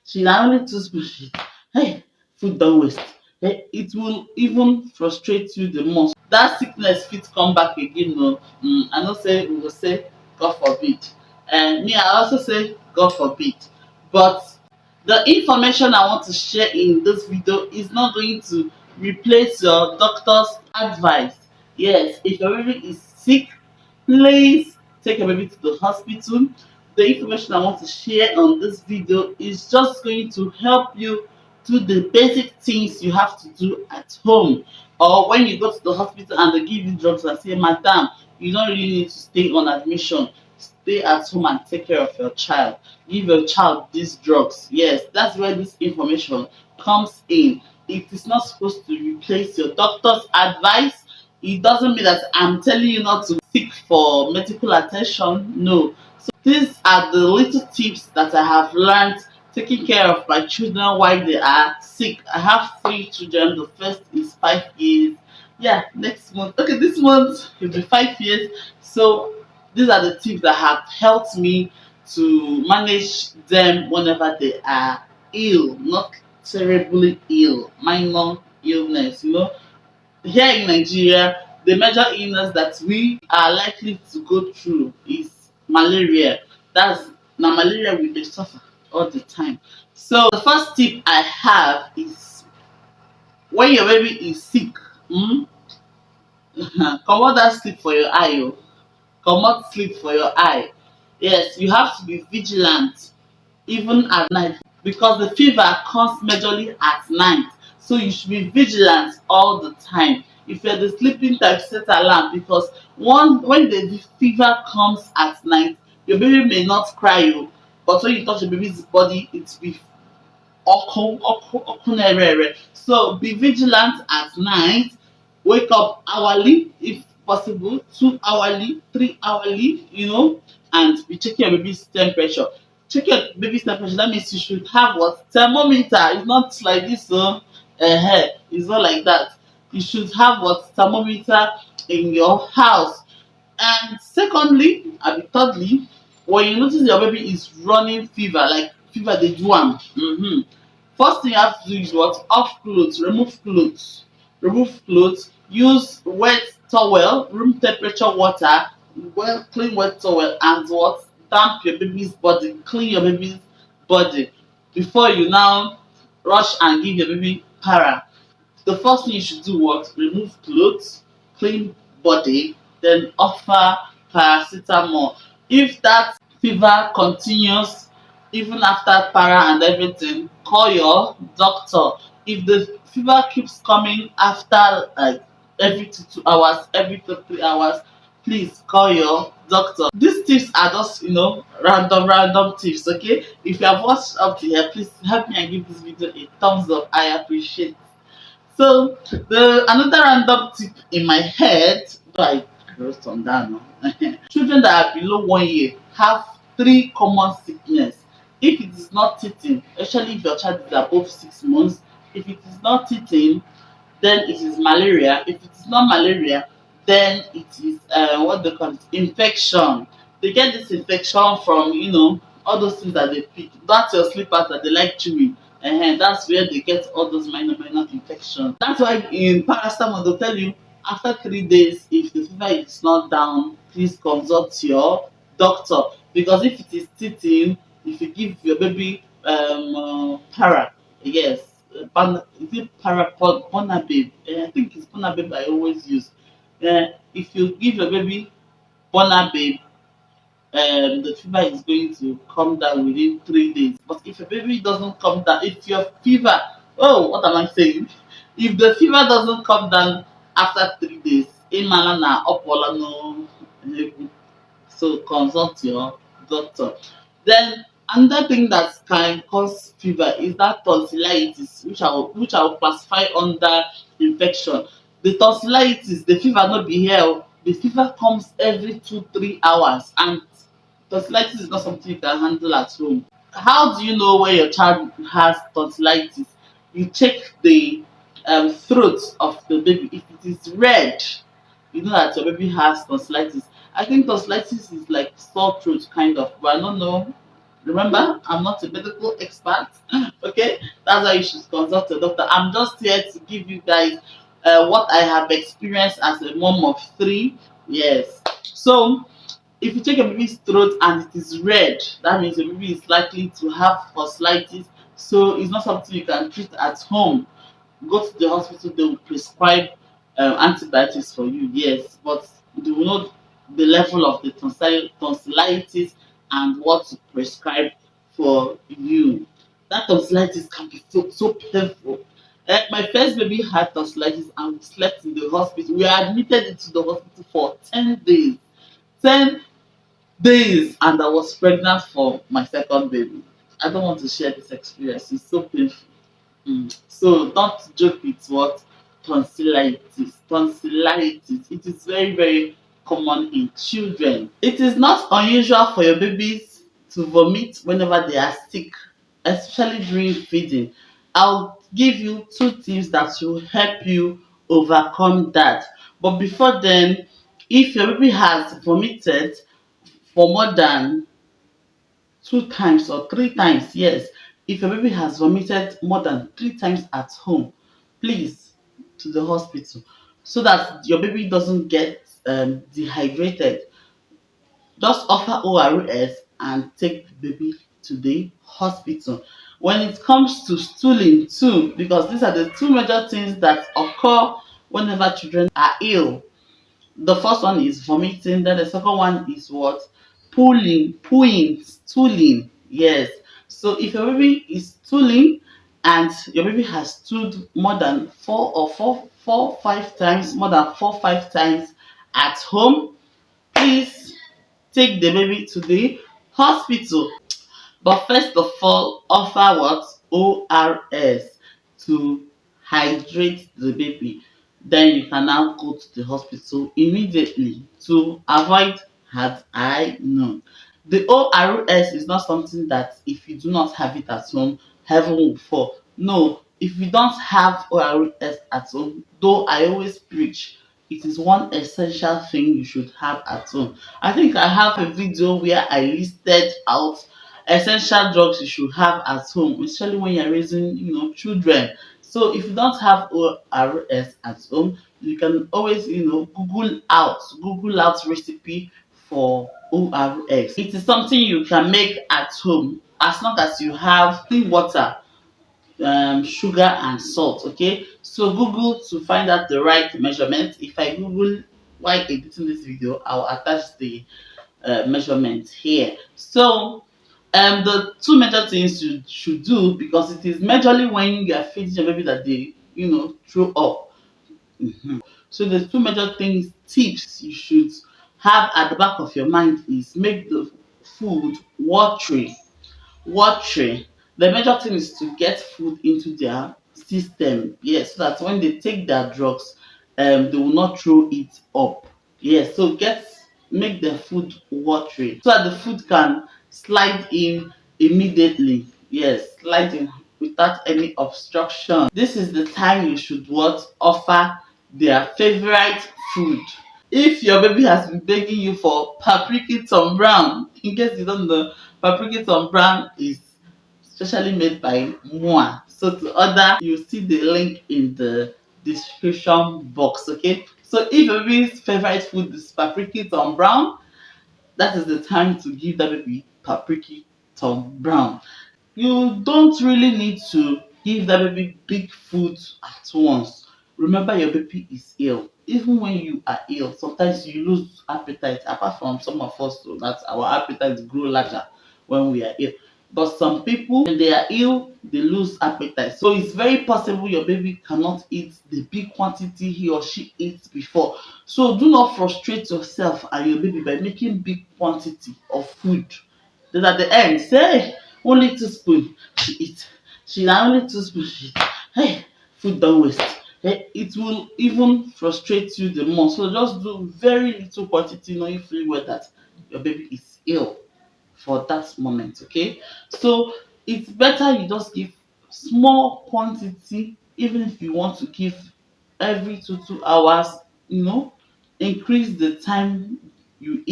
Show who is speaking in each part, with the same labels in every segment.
Speaker 1: She na only 2 spoon. Hey, food don waste. Hey, it will even frustrate you the most. That sickness fit come back again o. I know say we go say God forbid. Me I also say God forbid. But the information I want to share in this video is not going to replace your doctor's advice. Yes, if your baby is sick, please take your baby to the hospital. The information I want to share on this video is just going to help you do the basic things you have to do at home, or when you go to the hospital and they give you drugs and say, madam, you don't really need to stay on admission, stay at home and take care of your child, give your child these drugs. Yes, that's where this information comes in. It is not supposed to replace your doctor's advice. It doesn't mean that I'm telling you not to seek for medical attention. No. So these are the little tips that I have learned taking care of my children while they are sick. I have 3 children. The first is 5 years. Yeah, next month. Okay, this month will be 5 years. So these are the tips that have helped me to manage them whenever they are ill, not terribly ill, minor illness. Here in Nigeria, the major illness that we are likely to go through is malaria. That's now malaria we dey suffer all the time. So the first tip I have is when your baby is sick, comot that sleep for your eye o. Comot sleep for your eye. Yes, you have to be vigilant even at night, because the fever comes majorly at night. So you should be vigilant all the time. If you're the sleeping type, set alarm, because when the fever comes at night, your baby may not cry o, but when you touch your baby's body, it will okunere. So be vigilant at night. Wake up hourly if possible, 2 hourly, 3 hourly, and be checking your baby's temperature. Check your baby's temperature. That means you should have what? Thermometer. It's not like this, so it's not like that. You should have what? Thermometer in your house. And secondly, and thirdly, when you notice your baby is running fever, like fever dey do am, first thing you have to do is what? Off clothes, remove clothes, use wet towel, room temperature water, clean wet towel, and what? Damp your baby's body, clean your baby's body before you now rush and give your baby para. The first thing you should do what? Remove clothes, clean body, then offer paracetamol. If that fever continues even after para and everything, call your doctor. If the fever keeps coming after like every 2 hours, every 3 hours, please call your doctor. These tips are just random tips. Okay, if you have watched up to here, please help me and give this video a thumbs up. I appreciate. So the another random tip in my head, though I wrote on that no. Children that are below 1 year have 3 common sickness. If it is not teething, especially if your child is above 6 months, if it is not teething, then it is malaria. If it is not malaria, then it is what they call it, infection. They get this infection from all those things that they pick. That's your slippers that they like chewing. That's where they get all those minor infections. That's why in paracetamol they'll tell you after 3 days, if the fever is not down, please consult your doctor. Because if it is teething, if you give your baby para, yes, is it para Bonababe? I think it's Bonababe I always use. If you give your baby Bonababe, the fever is going to come down within 3 days. But if your baby doesn't come down, if your fever, oh, what am I saying? If the fever doesn't come down after 3 days, imala na opola no level. So consult your doctor. Then another thing that can cause fever is that tonsillitis, which I will classify under infection. The tonsillitis, the fever not be here o. The fever comes every 2-3 hours, and tonsillitis is not something you can handle at home. How do you know when your child has tonsillitis? You check the throat of the baby. If it is red, you know that your baby has tonsillitis. I think tonsillitis is like sore throat kind of, but I don't know Remember, I'm not a medical expert. Okay, that's why you should consult a doctor. I'm just here to give you guys what I have experienced as a mom of three. Yes. So if you check a baby's throat and it is red, that means the baby is likely to have tonsillitis. So it's not something you can treat at home. Go to the hospital, they will prescribe antibiotics for you, yes, but they will know the level of the tonsillitis and what to prescribe for you. That tonsillitis can be so painful. My first baby had tonsillitis and we slept in the hospital. We admitted into the hospital for 10 days. 10 days, and I was pregnant for my second baby. I don't want to share this experience, it's so painful. So don't joke with what tonsillitis. Tonsillitis. It is very, very common in children. It is not unusual for your babies to vomit whenever they are sick, especially during feeding. I'll give you two tips that will help you overcome that. But before then, if your baby has vomited for more than 2 times or 3 times, yes, if your baby has vomited more than 3 times at home, please to the hospital so that your baby doesn't get dehydrated. Just offer ORS and take the baby to the hospital. When it comes to stooling too, because these are the two major things that occur whenever children are ill. The first one is vomiting, then the second one is what? Pooing, stooling. Yes. So if your baby is stooling and your baby has stooled more than 5 times, more than 5 times at home, please take the baby to the hospital. But first of all, offer what? ORS to hydrate the baby. Then you can now go to the hospital immediately to avoid had I known. The ORS is not something that if you do not have it at home, heaven will fall. No, if you don't have ORS at home, though I always preach, it is one essential thing you should have at home. I think I have a video where I listed out essential drugs you should have at home, especially when you're raising, children. So if you don't have ORS at home, you can always, Google out recipe for ORS. It is something you can make at home as long as you have clean water, sugar and salt. Okay, so Google to find out the right measurement. If I Google while editing this video, I'll attach the measurement here. So the two major things you should do, because it is majorly when you are feeding your baby that they throw up. So the two major things, tips you should have at the back of your mind is make the food watery. The major thing is to get food into their system, yes, so that when they take their drugs, they will not throw it up. Yes, so make the food watery so that the food can slide in immediately. Yes, slide in without any obstruction. This is the time you should what? Offer their favorite food. If your baby has been begging you for paprika Tom Brown, in case you don't know, paprika Tom Brown is specially made by Moa. So to order, you see the link in the description box. Okay. So if your baby's favorite food is paprika Tom Brown, that is the time to give that baby paprika Tom Brown. You don't really need to give that baby big food at once. Remember, your baby is ill. Even when you are ill, sometimes you lose appetite. Apart from some of us, so that our appetite grow larger when we are ill. But some people, when they are ill, they lose appetite. So it's very possible your baby cannot eat the big quantity he or she ate before. So do not frustrate yourself and your baby by making big quantity of food. Then at the end, say, "Hey, only 2 spoon she eat. She na only 2 spoon she eat. Hey, food don waste." Hey, it will even frustrate you the more. So just do very little quantity, knowing fully well that your baby is ill for that moment. Okay, so it's better you just give small quantity, even if you want to give every 2 2 hours. Increase the time you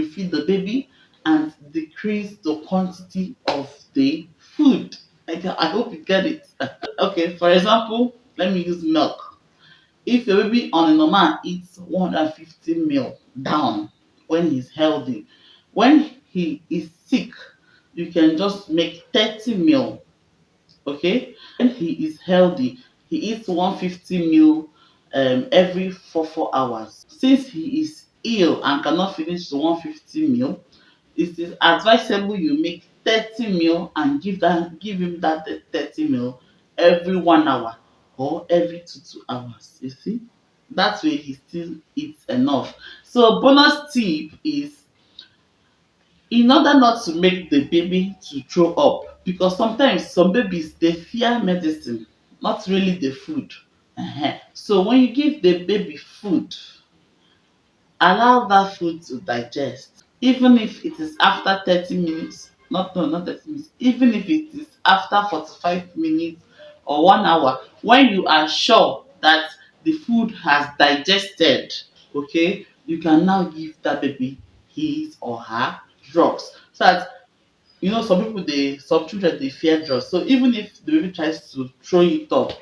Speaker 1: feed the baby, and decrease the quantity of the food. I hope you get it. Okay, for example, let me use milk. If your baby on a normal eats 150 ml down when he's healthy, when he is sick, you can just make 30 ml. Okay, when he is healthy, he eats 150 ml every 4 hours. Since he is ill and cannot finish the 150 ml, it is advisable you make 30 ml and give him that 30 ml every 1 hour or every 2 hours. You see, that way he still eats enough. So bonus tip is, in order not to make the baby to throw up, because sometimes some babies they fear medicine, not really the food. So when you give the baby food, allow that food to digest, even if it is after 30 minutes, not 30 minutes, even if it is after 45 minutes or 1 hour, when you are sure that the food has digested. Okay, you can now give that baby his or her drugs, so that, some children they fear drugs, so even if the baby tries to throw it up,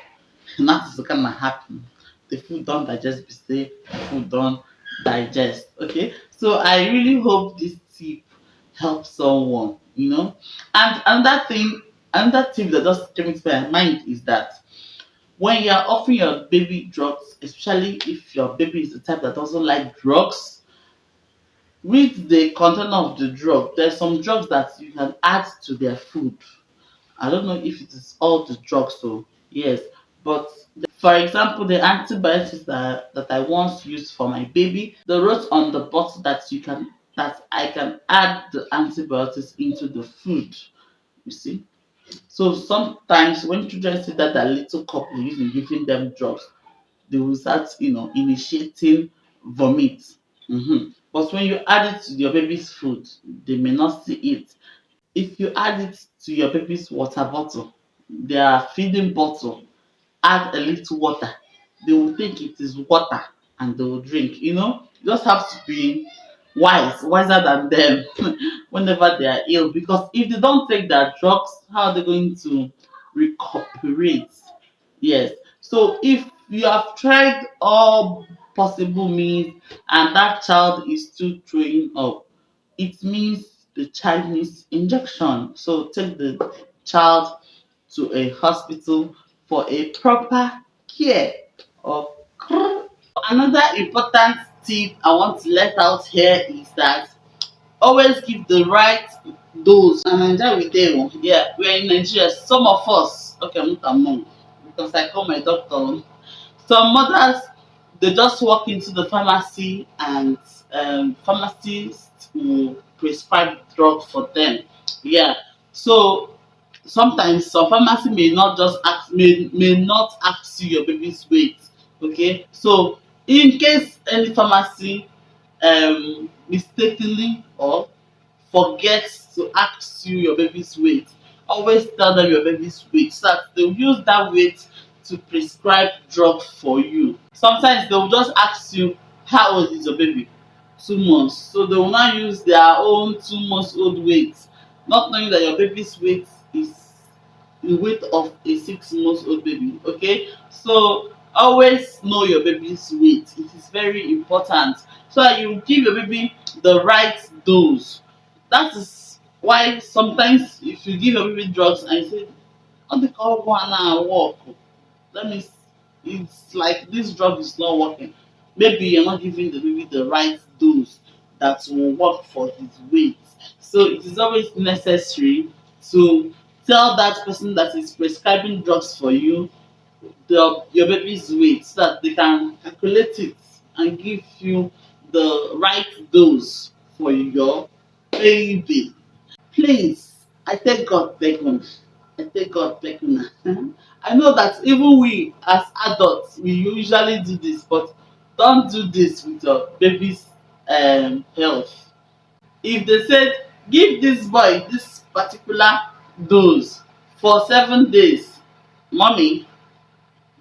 Speaker 1: nothing gonna happen. The food don't digest, be safe, the food don't digest. Okay, so I really hope this tip helps someone. And another tip that just came into my mind is that when you're offering your baby drugs, especially if your baby is the type that doesn't like drugs, read the content of the drug. There's some drugs that you can add to their food. I don't know if it is all the drugs, so yes, but for example, the antibiotics that I once used for my baby, they wrote on the bottle that I can add the antibiotics into the food. You see, so sometimes when children see that little cup we use in giving them drugs, they will start, initiating vomit. But when you add it to your baby's food, they may not see it. If you add it to your baby's water bottle, their feeding bottle, add a little water, they will think it is water and they will drink. You just have to be wiser than them whenever they are ill. Because if they don't take their drugs, how are they going to recuperate? Yes. So if you have tried all possible means and that child is still throwing up, it means the child needs injection. So take the child to a hospital for a proper care of. Another important tip I want to let out here is that always give the right dose. And Nigeria we dey o. Yeah, we are in Nigeria. Some of us, okay, I'm not among, because I call my doctor. Some mothers, they just walk into the pharmacy and pharmacists will prescribe drug for them. Yeah. So sometimes some pharmacy may not ask you your baby's weight. Okay. So in case any pharmacy mistakenly or forgets to ask you your baby's weight, always tell them your baby's weight, so that they'll use that weight to prescribe drugs for you. Sometimes they will just ask you, how old is your baby? 2 months. So they will now use their own 2 months old weight, not knowing that your baby's weight is the weight of a 6 months old baby. Okay, so always know your baby's weight. It is very important, so that you give your baby the right dose. That is why sometimes if you give your baby drugs and you say, "Oh, the call one now work," that means it's like this drug is not working. Maybe you're not giving the baby the right dose that will work for his weight. So it is always necessary to tell that person that is prescribing drugs for you your baby's weight, so that they can calculate it and give you the right dose for your baby. Please, I take God beg una. I take God beg una. I know that even we as adults we usually do this, but don't do this with your baby's health. If they said give this boy this particular dose for 7 days, mommy,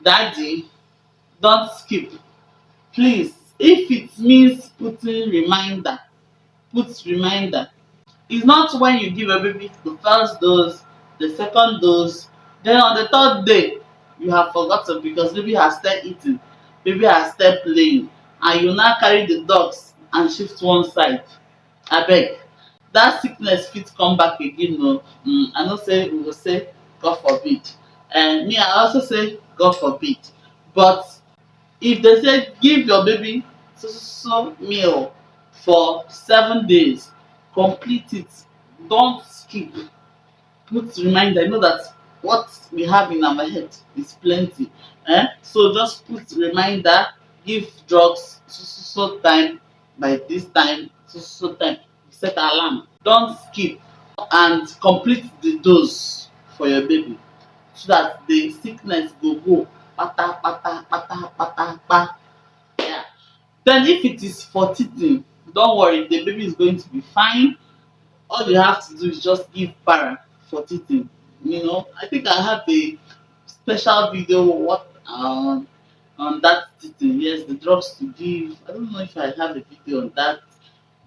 Speaker 1: daddy, don't skip. Please, if it means put reminder. It's not when you give your baby the first dose, the second dose, then on the third day you have forgotten because baby has started eating, baby has started playing, and you now carry the dogs and shift one side. Abeg, that sickness fit come back again o. I know say we go say God forbid, and me I also say God forbid, but if they say give your baby so so so meal for 7 days, complete it, don't skip, put reminder. You know that what we have in our head is plenty, so just put reminder, give drugs so so so time, by this time so so so time, set alarm, don't skip, and complete the dose for your baby so that the sickness go pata pata pata pata pa. Yeah. Then if it is for teething, don't worry, the baby is going to be fine. All you have to do is just give para for teething. I think I have a special video what on that teething. Yes, the drugs to give. I don't know if I have a video on that,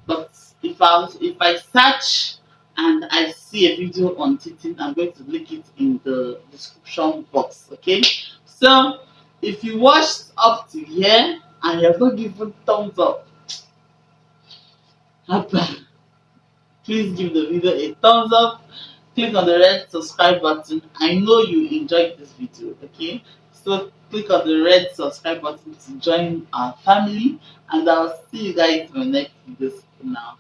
Speaker 1: but if I search and I see a video on teething, I'm going to link it in the description box. Okay, so if you watched up to here and you have not given thumbs up, please give the video a thumbs up. Click on the red subscribe button. I know you enjoyed this video. Okay, so click on the red subscribe button to join our family, and I'll see you guys in my next video now.